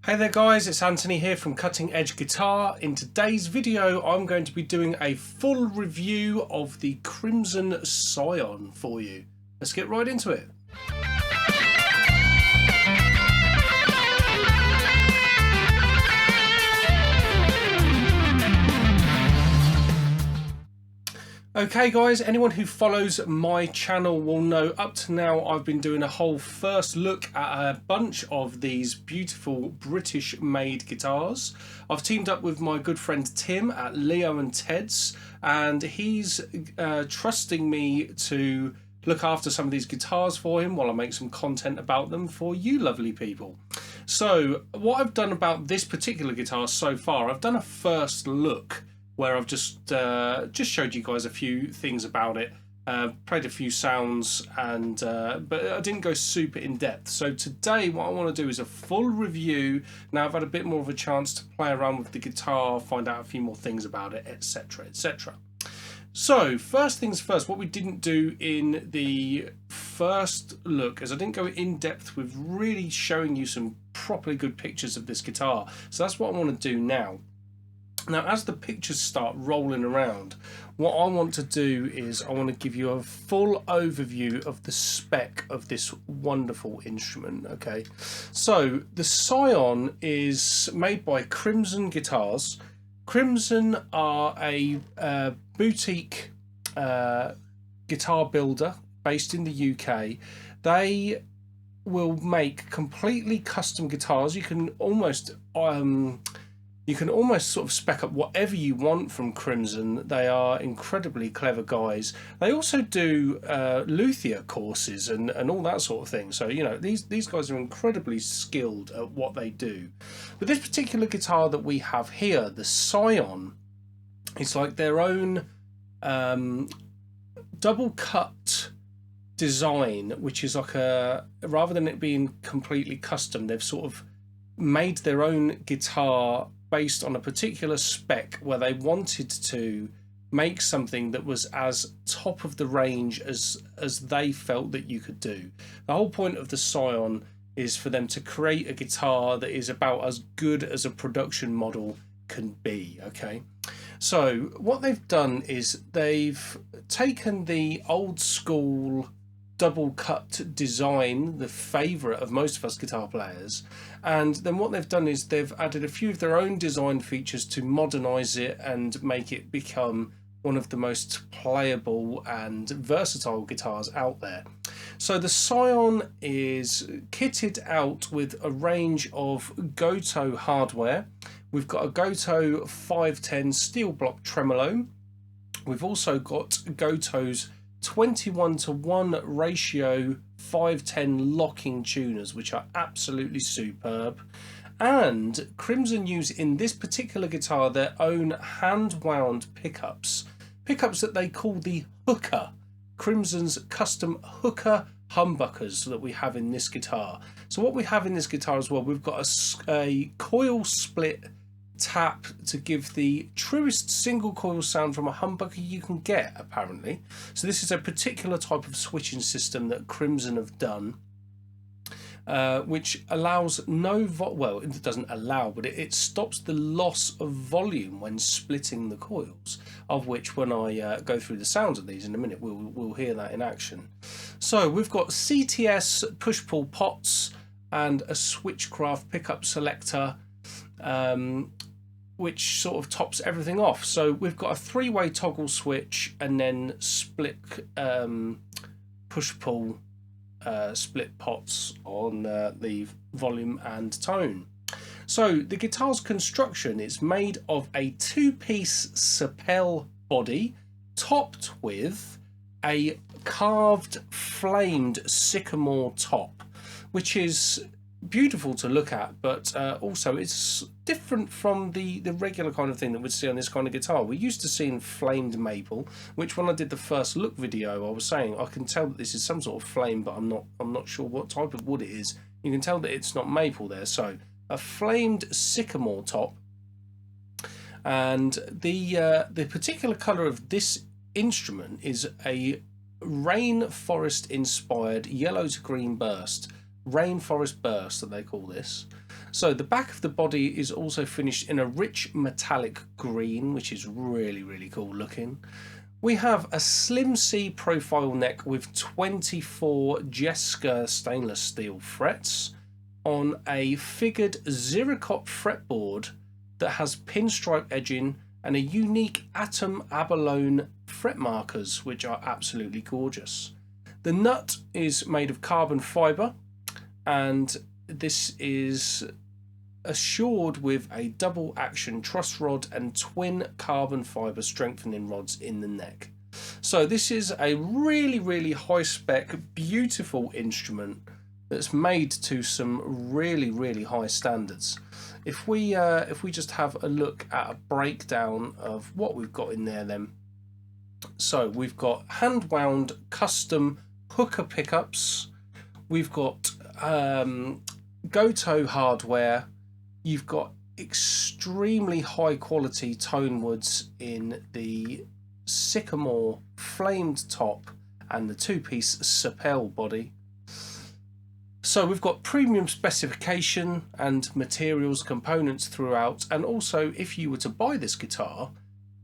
Hey there guys, it's Anthony here from Cutting Edge Guitar. In today's video I'm going to be doing a full review of the Crimson Scion for you. Let's get right into it. Okay guys, anyone who follows my channel will know up to now I've been doing a whole first look at a bunch of these beautiful British made guitars. I've teamed up with my good friend Tim at Leo and Ted's, and he's trusting me to look after some of these guitars for him while I make some content about them for you lovely people. So what I've done about this particular guitar so far, I've done a first look where I've just showed you guys a few things about it, played a few sounds, and but I didn't go super in depth. So today what I want to do is a full review. Now I've had a bit more of a chance to play around with the guitar, find out a few more things about it, etc, etc. So first things first, what we didn't do in the first look is I didn't go in depth with really showing you some properly good pictures of this guitar. So that's what I want to do now. Now, as the pictures start rolling around, what I want to do is I want to give you a full overview of the spec of this wonderful instrument. Okay, so the Scion is made by Crimson Guitars. Crimson are a boutique guitar builder based in the UK. They will make completely custom guitars. You can almost sort of spec up whatever you want from Crimson. They are incredibly clever guys. They also do luthier courses and all that sort of thing. So, you know, these guys are incredibly skilled at what they do. But this particular guitar that we have here, the Scion, it's like their own double cut design, which is like rather than it being completely custom, they've sort of made their own guitar based on a particular spec where they wanted to make something that was as top of the range as they felt that you could do. The whole point of the Scion is for them to create a guitar that is about as good as a production model can be. Okay, so what they've done is they've taken the old school double cut design, the favourite of most of us guitar players, and then what they've done is they've added a few of their own design features to modernise it and make it become one of the most playable and versatile guitars out there. So the Scion is kitted out with a range of Goto hardware. We've got a Goto 510 steel block tremolo. We've also got Goto's 21:1 ratio 510 locking tuners, which are absolutely superb. And Crimson use in this particular guitar their own hand wound pickups that they call the Hooker, Crimson's custom Hooker humbuckers that we have in this guitar. So what we have in this guitar as well, we've got a coil split tap to give the truest single coil sound from a humbucker you can get, apparently. So this is a particular type of switching system that Crimson have done, which allows well, it doesn't allow, but it stops the loss of volume when splitting the coils, of which when I go through the sounds of these in a minute, we'll hear that in action. So we've got CTS push-pull pots and a Switchcraft pickup selector, which sort of tops everything off. So we've got a three-way toggle switch and then split push-pull split pots on the volume and tone. So the guitar's construction is made of a two-piece Sapel body topped with a carved flamed sycamore top, which is beautiful to look at, but also it's different from the regular kind of thing that we'd see on this kind of guitar. We're used to seeing flamed maple, which when I did the first look video I was saying I can tell that this is some sort of flame, but I'm not sure what type of wood it is. You can tell that it's not maple there. So a flamed sycamore top, and the particular colour of this instrument is a rainforest inspired yellow to green burst. Rainforest burst that they call this. So the back of the body is also finished in a rich metallic green, which is really, really cool looking. We have a slim C profile neck with 24 Jesker stainless steel frets on a figured Ziricot fretboard that has pinstripe edging and a unique atom abalone fret markers, which are absolutely gorgeous. The nut is made of carbon fibre, and this is assured with a double action truss rod and twin carbon fibre strengthening rods in the neck. So this is a really, really high spec, beautiful instrument that's made to some really, really high standards. If we just have a look at a breakdown of what we've got in there then. So we've got hand wound custom hooker pickups, we've got Goto hardware, you've got extremely high quality tone woods in the sycamore flamed top and the two-piece Sapel body. So we've got premium specification and materials components throughout, and also if you were to buy this guitar,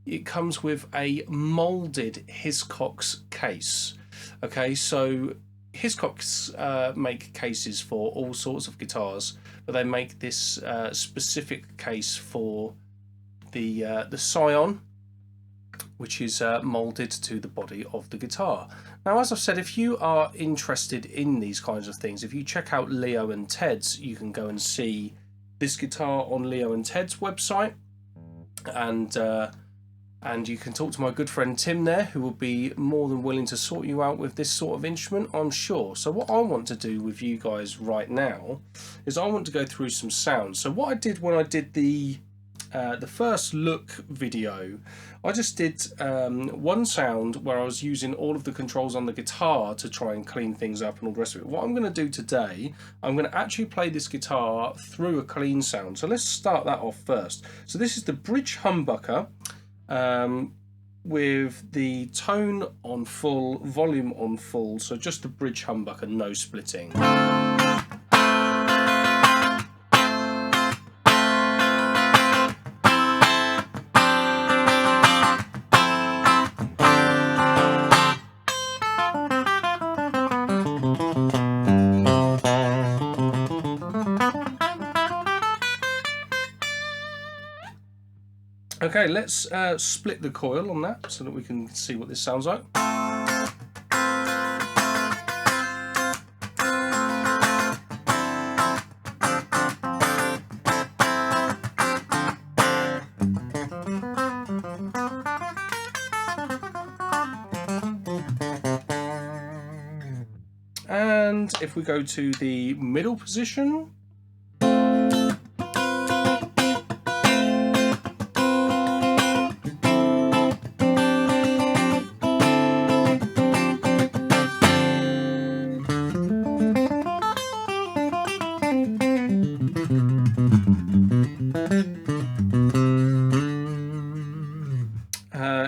it comes with a moulded Hiscox case. Okay, so Hiscox make cases for all sorts of guitars, but they make this specific case for the Scion, which is moulded to the body of the guitar. Now, as I've said, if you are interested in these kinds of things, if you check out Leo and Ted's, you can go and see this guitar on Leo and Ted's website, and you can talk to my good friend Tim there, who will be more than willing to sort you out with this sort of instrument, I'm sure. So what I want to do with you guys right now is I want to go through some sounds. So what I did when I did the first look video, I just did one sound where I was using all of the controls on the guitar to try and clean things up and all the rest of it. What I'm going to do today, I'm going to actually play this guitar through a clean sound. So let's start that off first. So this is the bridge humbucker with the tone on full, volume on full, so just the bridge humbucker, no splitting. Okay, let's split the coil on that so that we can see what this sounds like. And if we go to the middle position,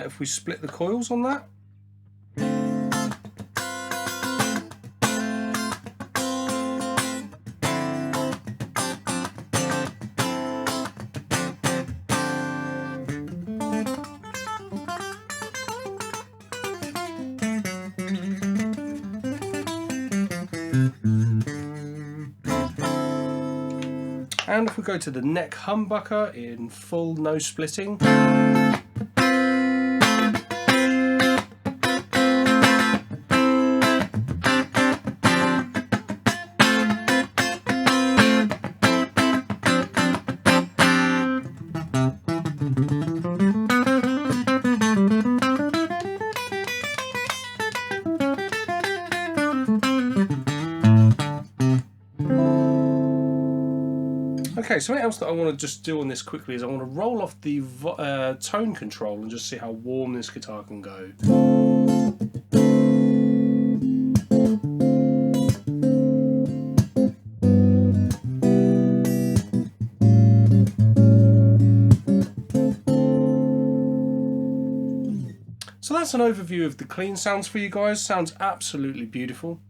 if we split the coils on that. And if we go to the neck humbucker in full, no splitting. Okay, something else that I want to just do on this quickly is I want to roll off the tone control and just see how warm this guitar can go. So that's an overview of the clean sounds for you guys. Sounds absolutely beautiful.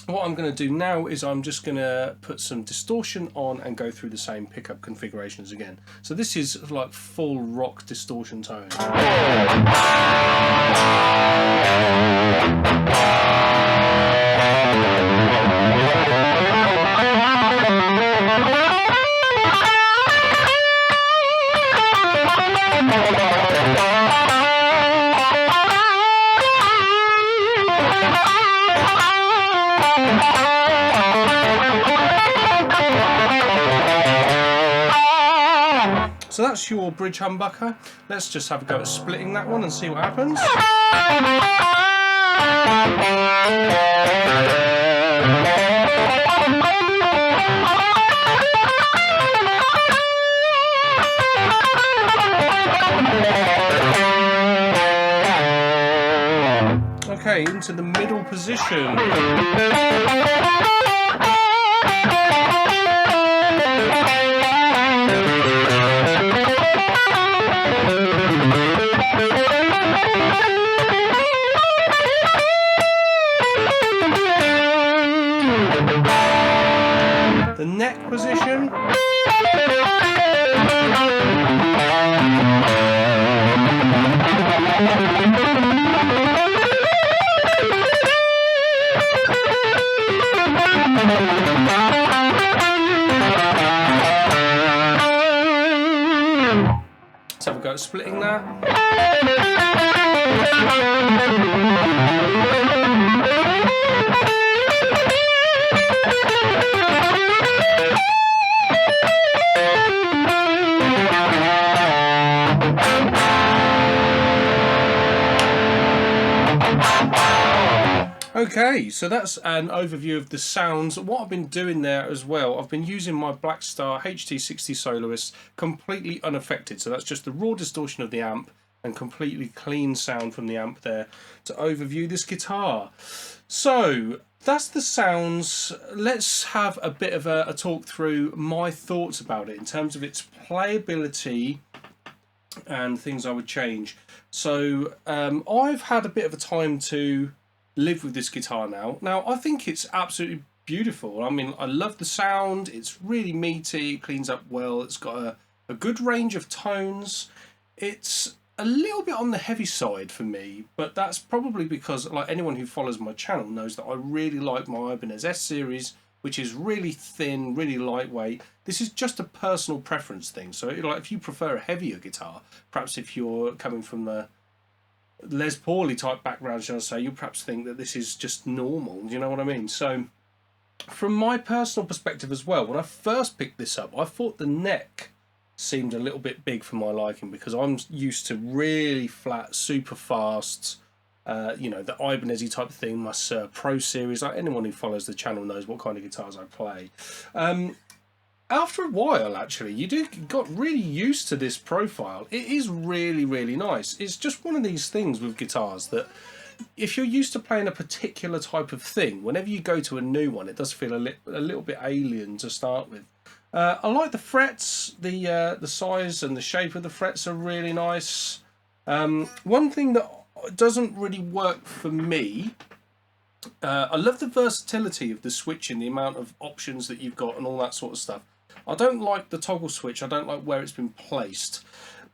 what I'm going to do now is I'm just going to put some distortion on and go through the same pickup configurations again. So this is like full rock distortion tone. So that's your bridge humbucker. Let's just have a go at splitting that one and see what happens. Okay, into the middle position. The neck position. Let's have a go at splitting that. Okay, so that's an overview of the sounds. What I've been doing there as well, I've been using my Blackstar HT60 Soloist completely unaffected. So that's just the raw distortion of the amp and completely clean sound from the amp there to overview this guitar. So that's the sounds. Let's have a bit of a talk through my thoughts about it in terms of its playability and things I would change. So I've had a bit of a time to live with this guitar now. Now I think it's absolutely beautiful. I mean, I love the sound. It's really meaty, it cleans up well, it's got a good range of tones. It's a little bit on the heavy side for me, but that's probably because, like, anyone who follows my channel knows that I really like my Ibanez S series, which is really thin, really lightweight. This is just a personal preference thing. So like, if you prefer a heavier guitar, perhaps if you're coming from the Les Pauly type background, shall I say, you perhaps think that this is just normal. Do you know what I mean? So from my personal perspective as well, when I first picked this up, I thought the neck seemed a little bit big for my liking, because I'm used to really flat, super fast, you know, the Ibanez type of thing, my Pro series. Like, anyone who follows the channel knows what kind of guitars I play. After a while, actually, you got really used to this profile. It is really, really nice. It's just one of these things with guitars that if you're used to playing a particular type of thing, whenever you go to a new one, it does feel a little bit alien to start with. I like the frets. The size and the shape of the frets are really nice. One thing that doesn't really work for me, I love the versatility of the switching, the amount of options that you've got and all that sort of stuff. I don't like the toggle switch. I don't like where it's been placed.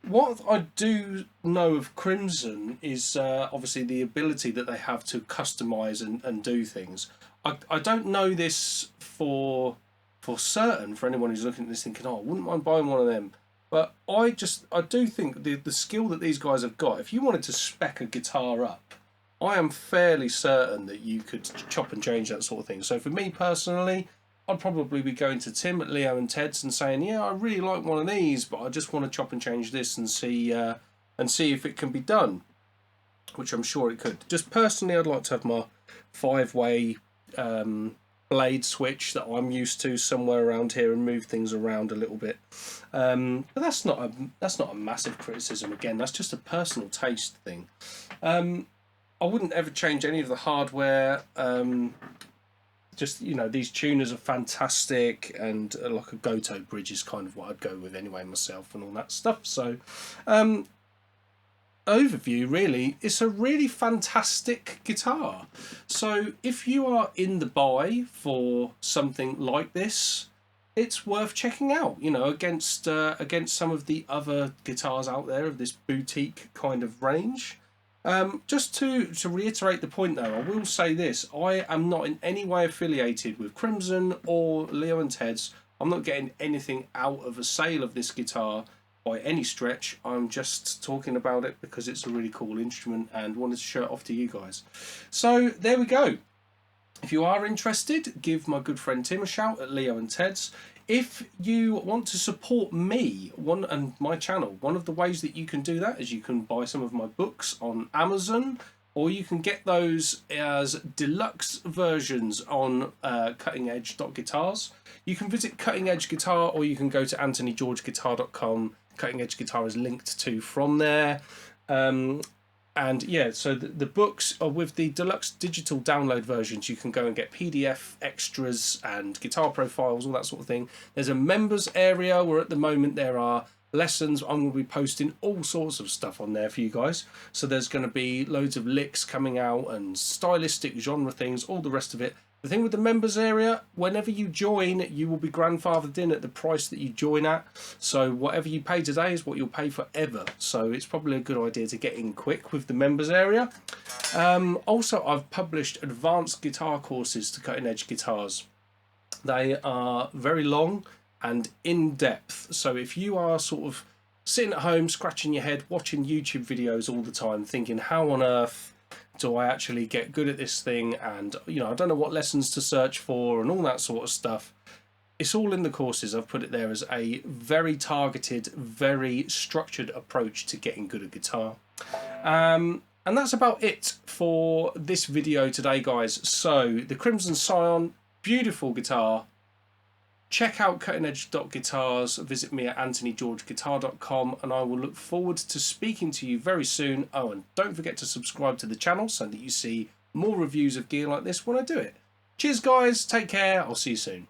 What I do know of Crimson is obviously the ability that they have to customize and do things. I don't know this for certain, for anyone who's looking at this thinking, oh, I wouldn't mind buying one of them. But I do think the skill that these guys have got, if you wanted to spec a guitar up, I am fairly certain that you could chop and change that sort of thing. So for me personally, I'd probably be going to Tim at Leo and Ted's and saying, yeah, I really like one of these, but I just want to chop and change this and see if it can be done, which I'm sure it could. Just personally, I'd like to have my 5-way blade switch that I'm used to somewhere around here and move things around a little bit. But that's not a massive criticism. Again, that's just a personal taste thing. I wouldn't ever change any of the hardware. Just, you know, these tuners are fantastic, and like a Goto bridge is kind of what I'd go with anyway myself and all that stuff. So overview, really, it's a really fantastic guitar. So if you are in the buy for something like this, it's worth checking out, you know, against some of the other guitars out there of this boutique kind of range. Just to reiterate the point, though, I will say this: I am not in any way affiliated with Crimson or Leo and Ted's. I'm not getting anything out of a sale of this guitar by any stretch. I'm just talking about it because it's a really cool instrument and wanted to show it off to you guys. So there we go. If you are interested, give my good friend Tim a shout at Leo and Ted's. If you want to support me and my channel, one of the ways that you can do that is you can buy some of my books on Amazon, or you can get those as deluxe versions on cuttingedge.guitars. You can visit Cutting Edge Guitar, or you can go to anthonygeorgeguitar.com. Cutting Edge Guitar is linked to from there. And yeah, so the books are with the deluxe digital download versions. You can go and get PDF extras and guitar profiles, all that sort of thing. There's a members area where at the moment there are lessons. I'm going to be posting all sorts of stuff on there for you guys. So there's going to be loads of licks coming out and stylistic genre things, all the rest of it. The thing with the members area, whenever you join, you will be grandfathered in at the price that you join at. So whatever you pay today is what you'll pay forever. So it's probably a good idea to get in quick with the members area. Also, I've published advanced guitar courses to Cutting Edge Guitars. They are very long and in-depth. So if you are sort of sitting at home, scratching your head, watching YouTube videos all the time, thinking, how on earth do I actually get good at this thing? And, you know, I don't know what lessons to search for and all that sort of stuff. It's all in the courses. I've put it there as a very targeted, very structured approach to getting good at guitar. And that's about it for this video today, guys. So the Crimson Scion, beautiful guitar. Check out cuttingedge.guitars, visit me at anthonygeorgeguitar.com, and I will look forward to speaking to you very soon. Oh, and don't forget to subscribe to the channel so that you see more reviews of gear like this when I do it. Cheers, guys. Take care. I'll see you soon.